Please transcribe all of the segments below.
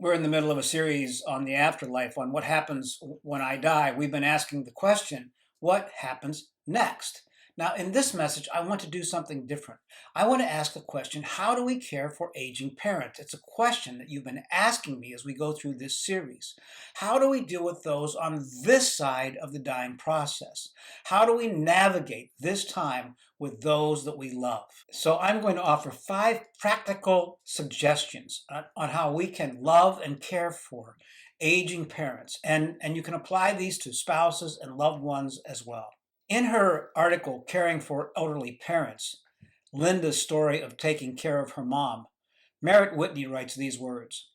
We're in the middle of a series on the afterlife, on what happens when I die. We've been asking the question, what happens next? Now, in this message, I want to do something different. I want to ask the question, how do we care for aging parents? It's a question that you've been asking me as we go through this series. How do we deal with those on this side of the dying process? How do we navigate this time with those that we love? So I'm going to offer 5 practical suggestions on how we can love and care for aging parents. And you can apply these to spouses and loved ones as well. In her article, Caring for Elderly Parents, Linda's story of taking care of her mom, Merritt Whitney writes these words.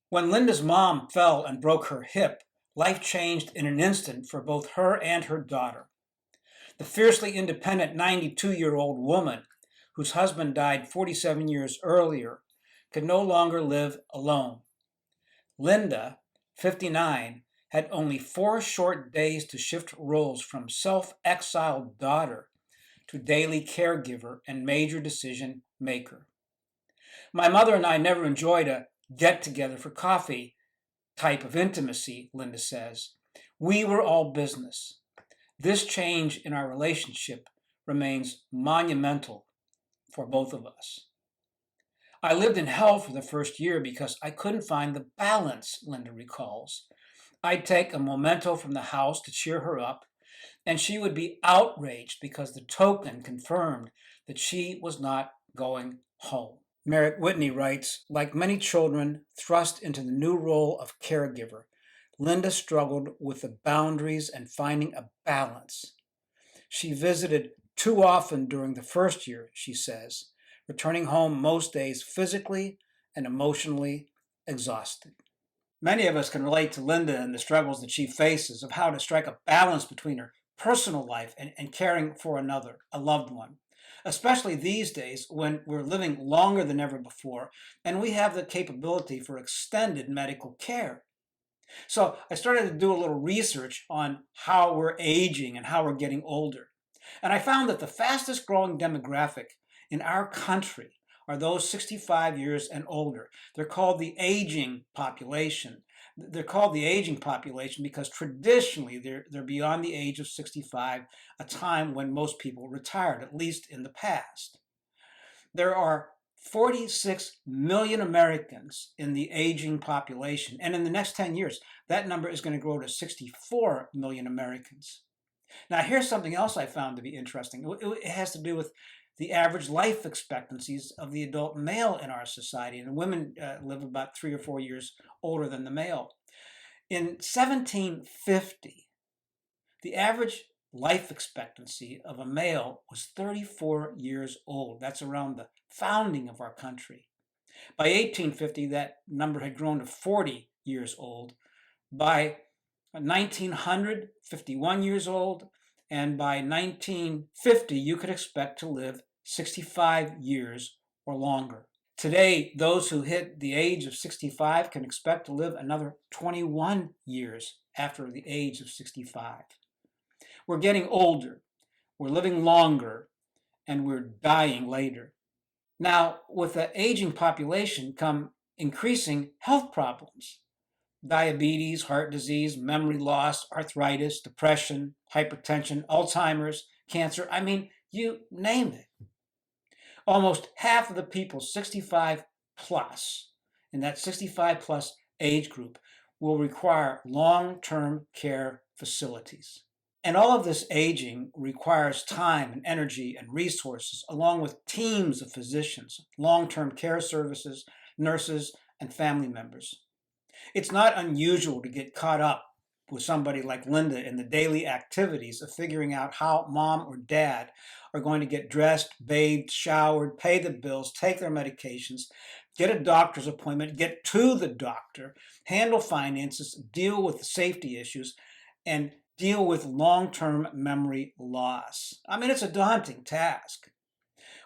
When Linda's mom fell and broke her hip, life changed in an instant for both her and her daughter. The fiercely independent 92-year-old woman, whose husband died 47 years earlier, could no longer live alone. Linda, 59, had only 4 short days to shift roles from self-exiled daughter to daily caregiver and major decision maker. My mother and I never enjoyed a get-together for coffee type of intimacy, Linda says. We were all business. This change in our relationship remains monumental for both of us. I lived in hell for the first year because I couldn't find the balance, Linda recalls. I'd take a memento from the house to cheer her up, and she would be outraged because the token confirmed that she was not going home. Merritt Whitney writes, like many children thrust into the new role of caregiver, Linda struggled with the boundaries and finding a balance. She visited too often during the first year, she says, returning home most days physically and emotionally exhausted. Many of us can relate to Linda and the struggles that she faces of how to strike a balance between her personal life and caring for another, a loved one, especially these days when we're living longer than ever before and we have the capability for extended medical care. So I started to do a little research on how we're aging and how we're getting older. And I found that the fastest growing demographic in our country are those 65 years and older. They're called the aging population. They're called the aging population because traditionally they're beyond the age of 65, a time when most people retired, at least in the past. There are 46 million Americans in the aging population, and in the next 10 years, that number is going to grow to 64 million Americans. Now, here's something else I found to be interesting. It has to do with the average life expectancies of the adult male in our society, and women live about 3 or 4 years older than the male. In 1750, the average life expectancy of a male was 34 years old. That's around the founding of our country. By 1850, that number had grown to 40 years old. By 1900, 51 years old, and by 1950, you could expect to live 65 years or longer. Today, those who hit the age of 65 can expect to live another 21 years after the age of 65. We're getting older, we're living longer, and we're dying later. Now, with the aging population come increasing health problems. Diabetes, heart disease, memory loss, arthritis, depression, hypertension, Alzheimer's, cancer, I mean, you name it. Almost half of the people 65 plus, in that 65 plus age group, will require long-term care facilities. And all of this aging requires time and energy and resources, along with teams of physicians, long-term care services, nurses, and family members. It's not unusual to get caught up with somebody like Linda in the daily activities of figuring out how mom or dad are going to get dressed, bathed, showered, pay the bills, take their medications, get a doctor's appointment, get to the doctor, handle finances, deal with the safety issues, and deal with long-term memory loss. I mean, it's a daunting task.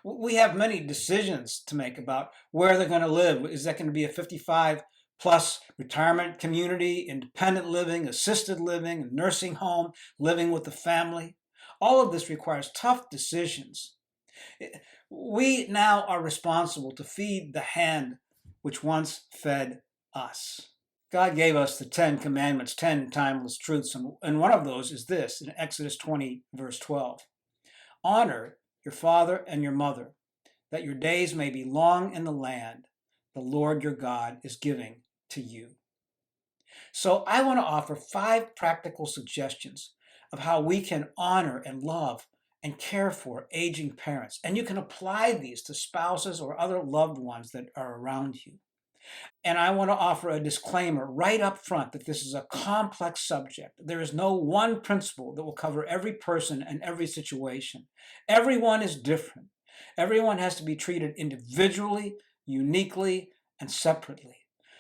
We have many decisions to make about where they're going to live. Is that going to be a 55 plus retirement community, independent living, assisted living, a nursing home, living with the family? All of this requires tough decisions. We now are responsible to feed the hand which once fed us. God gave us the 10 commandments, 10 timeless truths, and one of those is this in Exodus 20, verse 12. Honor your father and your mother, that your days may be long in the land the Lord your God is giving to you. So I want to offer 5 practical suggestions of how we can honor and love and care for aging parents. And you can apply these to spouses or other loved ones that are around you. And I want to offer a disclaimer right up front that this is a complex subject. There is no one principle that will cover every person and every situation. Everyone is different. Everyone has to be treated individually, uniquely, and separately.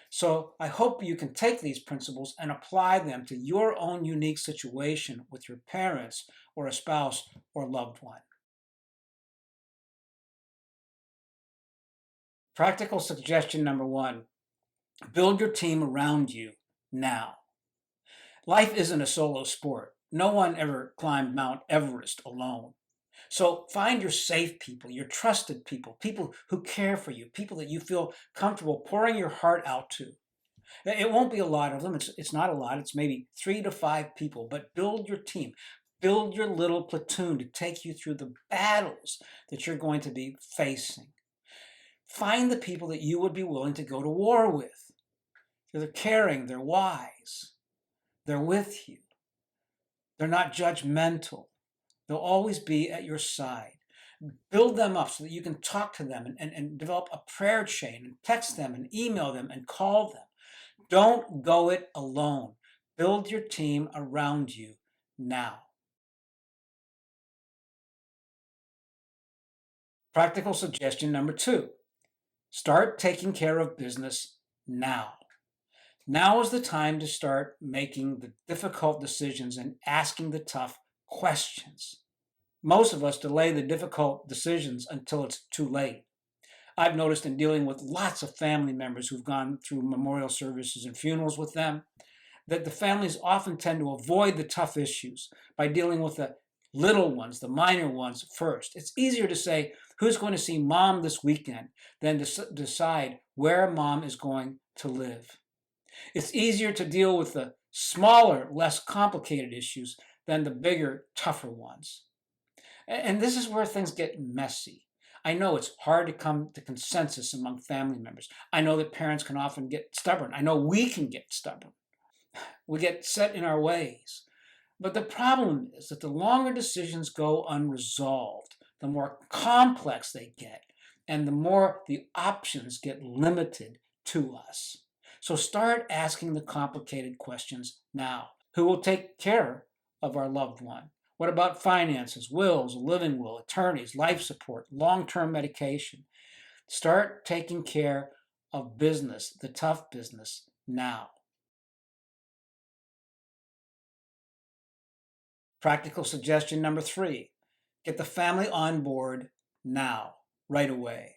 So I hope you can take these principles and apply them to your own unique situation with your parents or a spouse or loved one. Practical suggestion number 1. Build your team around you now. Life isn't a solo sport. No one ever climbed Mount Everest alone. So find your safe people, your trusted people, people who care for you, people that you feel comfortable pouring your heart out to. It won't be a lot of them. It's not a lot. It's maybe 3 to 5 people, but build your team. Build your little platoon to take you through the battles that you're going to be facing. Find the people that you would be willing to go to war with. They're caring, they're wise, they're with you. They're not judgmental. They'll always be at your side. Build them up so that you can talk to them and develop a prayer chain and text them and email them and call them. Don't go it alone. Build your team around you now. Practical suggestion number 2. Start taking care of business now. Now is the time to start making the difficult decisions and asking the tough questions. Most of us delay the difficult decisions until it's too late. I've noticed in dealing with lots of family members who've gone through memorial services and funerals with them that the families often tend to avoid the tough issues by dealing with the little ones, the minor ones first. It's easier to say who's going to see mom this weekend than to decide where mom is going to live. It's easier to deal with the smaller, less complicated issues than the bigger, tougher ones. And this is where things get messy. I know it's hard to come to consensus among family members. I know that parents can often get stubborn. I know we can get stubborn. We get set in our ways. But the problem is that the longer decisions go unresolved, the more complex they get, and the more the options get limited to us. So start asking the complicated questions now. Who will take care of our loved one? What about finances, wills, a living will, attorneys, life support, long-term medication? Start taking care of business, the tough business, now. Practical suggestion number 3. Get the family on board now, right away.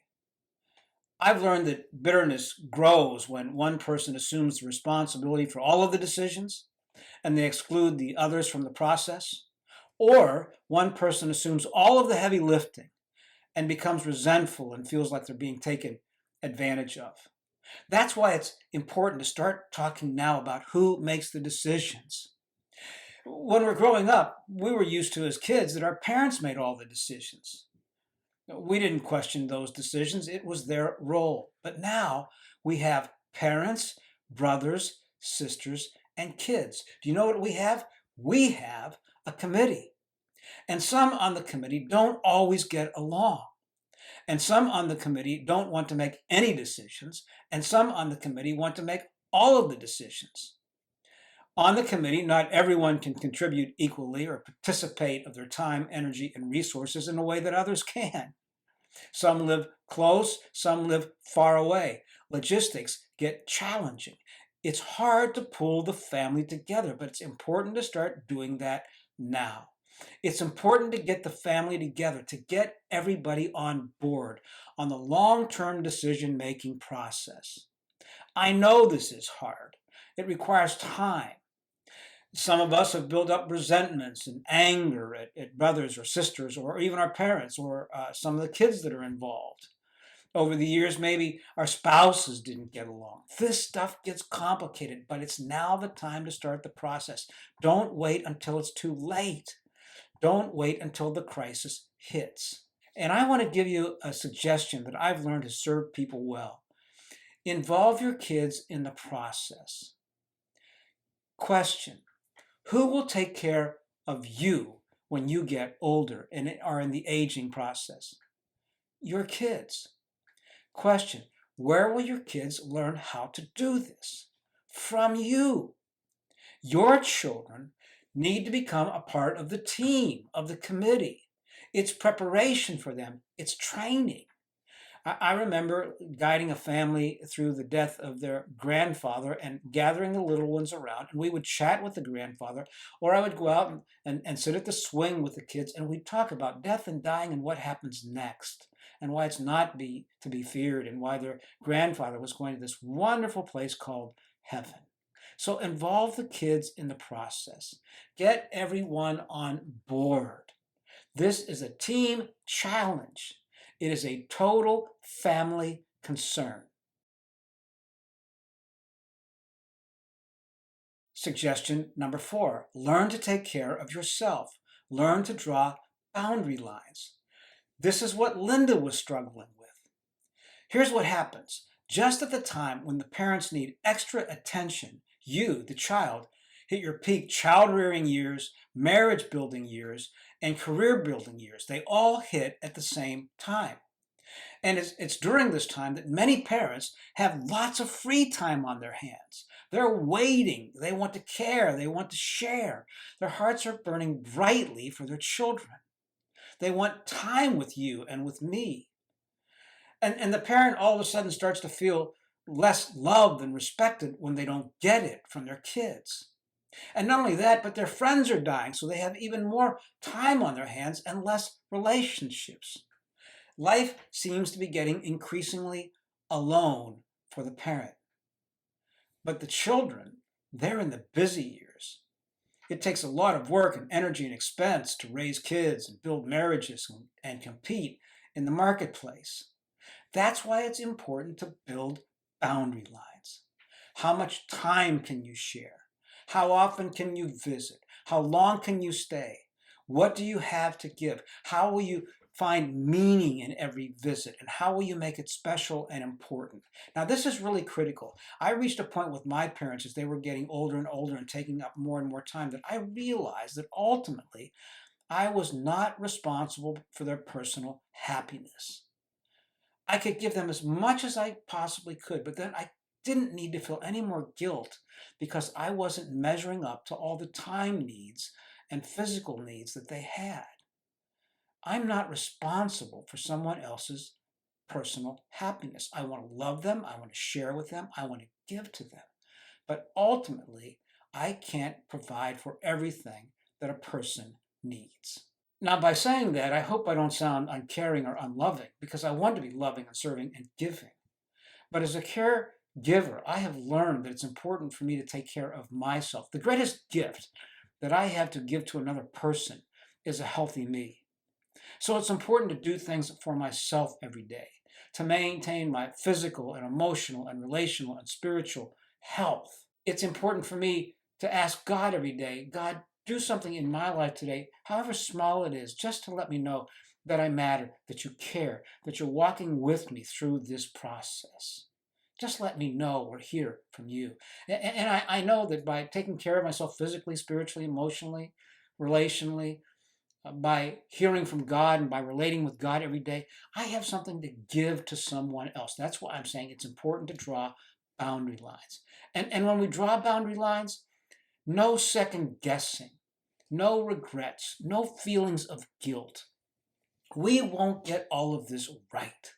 I've learned that bitterness grows when one person assumes the responsibility for all of the decisions and they exclude the others from the process, or one person assumes all of the heavy lifting and becomes resentful and feels like they're being taken advantage of. That's why it's important to start talking now about who makes the decisions. When we're growing up, we were used to as kids that our parents made all the decisions. We didn't question those decisions, it was their role. But now we have parents, brothers, sisters, and kids. Do you know what we have? We have a committee. And some on the committee don't always get along. And some on the committee don't want to make any decisions. And some on the committee want to make all of the decisions. On the committee, not everyone can contribute equally or participate of their time, energy, and resources in a way that others can. Some live close, some live far away. Logistics get challenging. It's hard to pull the family together, but it's important to start doing that now. It's important to get the family together, to get everybody on board on the long-term decision-making process. I know this is hard. It requires time. Some of us have built up resentments and anger at brothers or sisters or even our parents or some of the kids that are involved. Over the years, maybe our spouses didn't get along. This stuff gets complicated, but it's now the time to start the process. Don't wait until it's too late. Don't wait until the crisis hits. And I want to give you a suggestion that I've learned has served people well. Involve your kids in the process. Question: who will take care of you when you get older and are in the aging process? Your kids. Question: where will your kids learn how to do this? From you. Your children need to become a part of the team, of the committee. It's preparation for them, it's training. I remember guiding a family through the death of their grandfather and gathering the little ones around, and we would chat with the grandfather, or I would go out and sit at the swing with the kids, and we'd talk about death and dying and what happens next, and why it's not to be feared, and why their grandfather was going to this wonderful place called heaven. So involve the kids in the process. Get everyone on board. This is a team challenge. It is a total family concern. Suggestion number 4, learn to take care of yourself. Learn to draw boundary lines. This is what Linda was struggling with. Here's what happens. Just at the time when the parents need extra attention, you, the child, hit your peak child-rearing years, marriage-building years, and career-building years. They all hit at the same time. And it's during this time that many parents have lots of free time on their hands. They're waiting. They want to care. They want to share. Their hearts are burning brightly for their children. They want time with you and with me. And the parent all of a sudden starts to feel less loved and respected when they don't get it from their kids. And not only that, but their friends are dying, so they have even more time on their hands and less relationships. Life seems to be getting increasingly alone for the parent. But the children, they're in the busy years. It takes a lot of work and energy and expense to raise kids and build marriages and compete in the marketplace. That's why it's important to build boundary lines. How much time can you share? How often can you visit? How long can you stay? What do you have to give? How will you find meaning in every visit? And how will you make it special and important? Now, this is really critical. I reached a point with my parents as they were getting older and older and taking up more and more time that I realized that ultimately I was not responsible for their personal happiness. I could give them as much as I possibly could, but then I didn't need to feel any more guilt because I wasn't measuring up to all the time needs and physical needs that they had. I'm not responsible for someone else's personal happiness. I want to love them. I want to share with them. I want to give to them. But ultimately, I can't provide for everything that a person needs. Now, by saying that, I hope I don't sound uncaring or unloving, because I want to be loving and serving and giving. But as a caregiver, I have learned that it's important for me to take care of myself. The greatest gift that I have to give to another person is a healthy me. So it's important to do things for myself every day, to maintain my physical and emotional and relational and spiritual health. It's important for me to ask God every day, God, do something in my life today, however small it is, just to let me know that I matter, that you care, that you're walking with me through this process. Just let me know or hear from you. And I know that by taking care of myself physically, spiritually, emotionally, relationally, by hearing from God and by relating with God every day, I have something to give to someone else. That's why I'm saying it's important to draw boundary lines. And when we draw boundary lines, no second guessing, no regrets, no feelings of guilt. We won't get all of this right.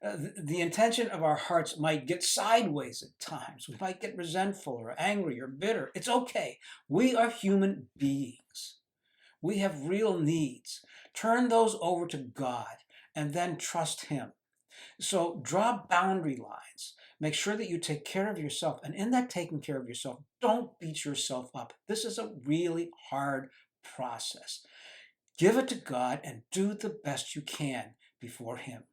The intention of our hearts might get sideways at times. We might get resentful or angry or bitter. It's okay. We are human beings. We have real needs. Turn those over to God and then trust Him. So draw boundary lines. Make sure that you take care of yourself. And in that taking care of yourself, don't beat yourself up. This is a really hard process. Give it to God and do the best you can before Him.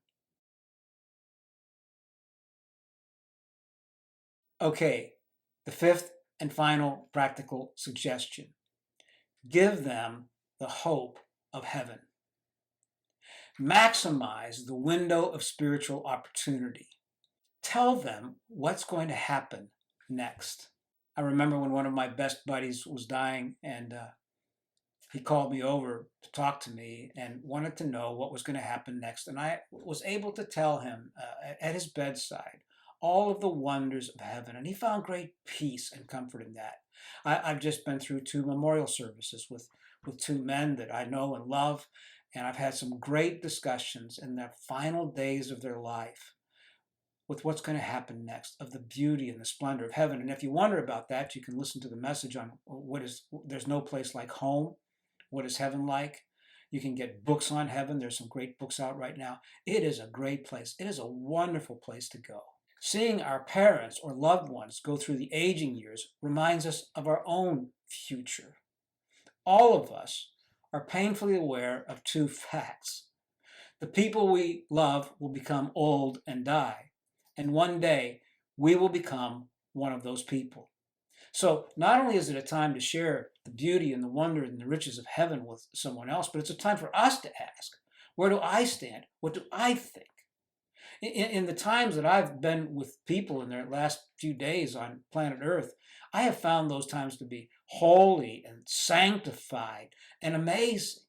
Okay, the fifth and final practical suggestion: give them the hope of heaven. Maximize the window of spiritual opportunity. Tell them what's going to happen next. I remember when one of my best buddies was dying, and he called me over to talk to me and wanted to know what was going to happen next. And I was able to tell him at his bedside all of the wonders of heaven. And he found great peace and comfort in that. I've just been through two memorial services with two men that I know and love. And I've had some great discussions in the final days of their life with what's going to happen next, of the beauty and the splendor of heaven. And if you wonder about that, you can listen to the message on there's no place like home. What is heaven like? You can get books on heaven. There's some great books out right now. It is a great place. It is a wonderful place to go. Seeing our parents or loved ones go through the aging years reminds us of our own future. All of us are painfully aware of two facts. The people we love will become old and die, and one day we will become one of those people. So not only is it a time to share the beauty and the wonder and the riches of heaven with someone else, but it's a time for us to ask, where do I stand? What do I think? In the times that I've been with people in their last few days on planet Earth, I have found those times to be holy and sanctified and amazing.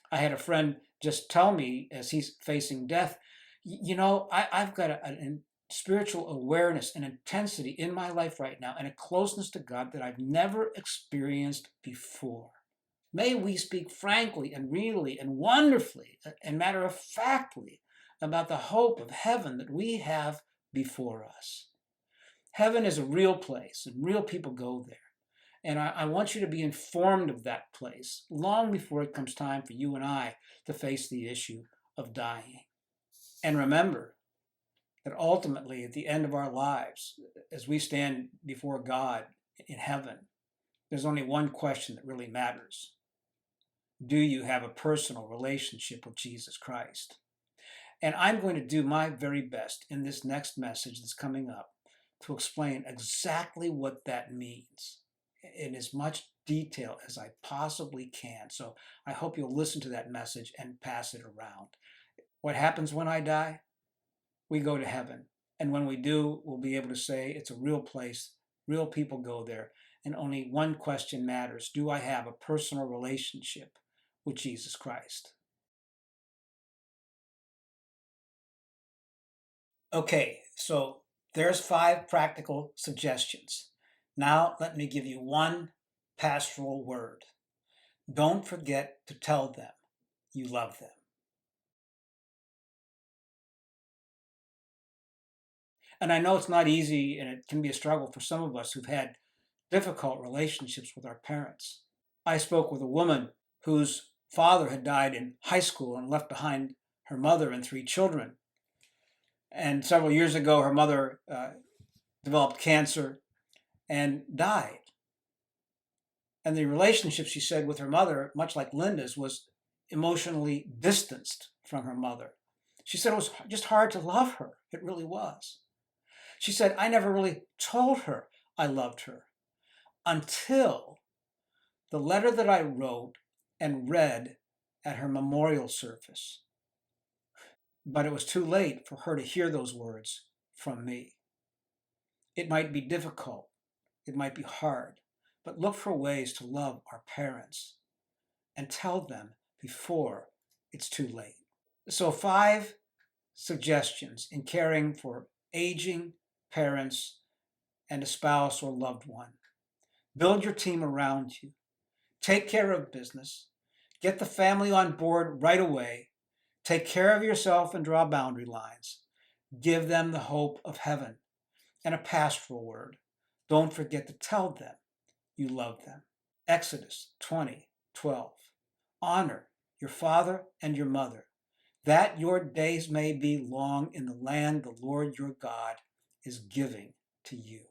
I had a friend just tell me as he's facing death, I've got a spiritual awareness and intensity in my life right now and a closeness to God that I've never experienced before. May we speak frankly and really and wonderfully and matter of factly about the hope of heaven that we have before us. Heaven is a real place and real people go there. And I want you to be informed of that place long before it comes time for you and I to face the issue of dying. And remember that ultimately, at the end of our lives, as we stand before God in heaven, there's only one question that really matters. Do you have a personal relationship with Jesus Christ? And I'm going to do my very best in this next message that's coming up to explain exactly what that means in as much detail as I possibly can. So I hope you'll listen to that message and pass it around. What happens when I die? We go to heaven. And when we do, we'll be able to say it's a real place, real people go there, and only one question matters. Do I have a personal relationship with Jesus Christ? Okay, so there's 5 practical suggestions. Now let me give you one pastoral word. Don't forget to tell them you love them. And I know it's not easy and it can be a struggle for some of us who've had difficult relationships with our parents. I spoke with a woman whose father had died in high school and left behind her mother and 3 children. And several years ago, her mother developed cancer and died. And the relationship, she said, with her mother, much like Linda's, was emotionally distanced from her mother. She said it was just hard to love her. It really was. She said, I never really told her I loved her until the letter that I wrote and read at her memorial service. But it was too late for her to hear those words from me. It might be difficult. It might be hard. But look for ways to love our parents and tell them before it's too late. So 5 suggestions in caring for aging parents and a spouse or loved one. Build your team around you. Take care of business. Get the family on board right away. Take care of yourself and draw boundary lines. Give them the hope of heaven. And a pastoral word. Don't forget to tell them you love them. Exodus 20:12. Honor your father and your mother, that your days may be long in the land the Lord your God is giving to you.